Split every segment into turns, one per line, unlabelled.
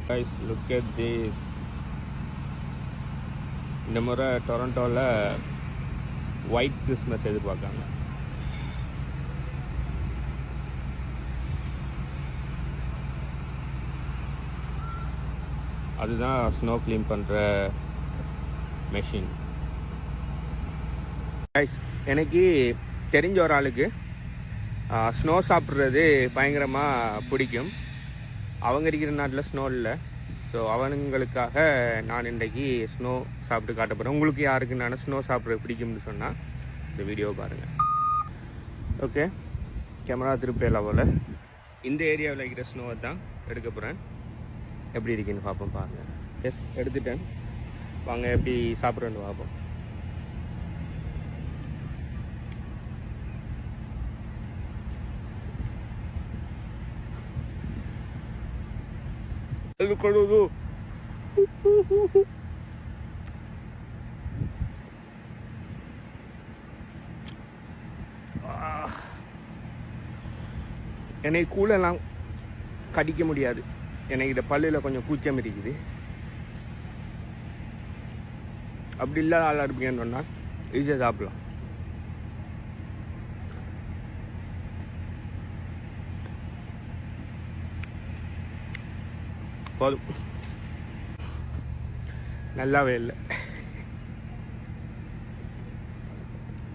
Guys, look at this. இந்த முறை டொரண்டோவில் ஒயிட் கிறிஸ்மஸ் எதிர்பார்க்காங்க. அதுதான் ஸ்னோ க்ளீன் பண்ணுற மெஷின். எனக்கு தெரிஞ்ச ஒரு ஆளுக்கு ஸ்னோ சாப்பிட்றது பயங்கரமாக பிடிக்கும். அவங்க இருக்கிற நாட்டில் ஸ்னோ இல்லை. ஸோ அவனுங்களுக்காக நான் இன்றைக்கி ஸ்னோ சாப்பிட்டு காட்ட போகிறேன். உங்களுக்கு யாருக்கு நான் ஸ்னோ சாப்பிட்றது பிடிக்கும்னு சொன்னால் இந்த வீடியோ பாருங்கள். ஓகே, கேமரா திருப்பி போல் இந்த ஏரியாவில் இருக்கிற ஸ்னோவை தான் எடுக்க போகிறேன். எப்படி இருக்குன்னு பார்ப்போம். பாருங்கள். எஸ், எடுத்துட்டேன். வாங்க எப்படி சாப்பிட்றேன்னு பார்ப்போம். என்னை கூலெல்லாம் கடிக்க முடியாது. எனக்கு இந்த பல்லில் கொஞ்சம் கூச்சம் இருக்குது. அப்படி இல்லாத ஆளாக இருப்பீங்கன்னு சொன்னால் ஈஸியாக சாப்பிடலாம். போதும், நல்லாவே இல்லை.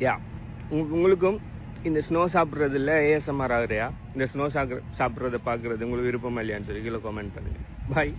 யா, உங்களுக்கும் இந்த ஸ்னோ சாப்பிட்றதுல ஏஎஸ்எம்ஆர் ஆகுறியா? இந்த ஸ்னோ சாப்பிட்றத பார்க்குறது உங்களுக்கு விருப்பமா இல்லையான்னு சொல்லி கீழே கமெண்ட் பண்ணுங்கள். பாய்.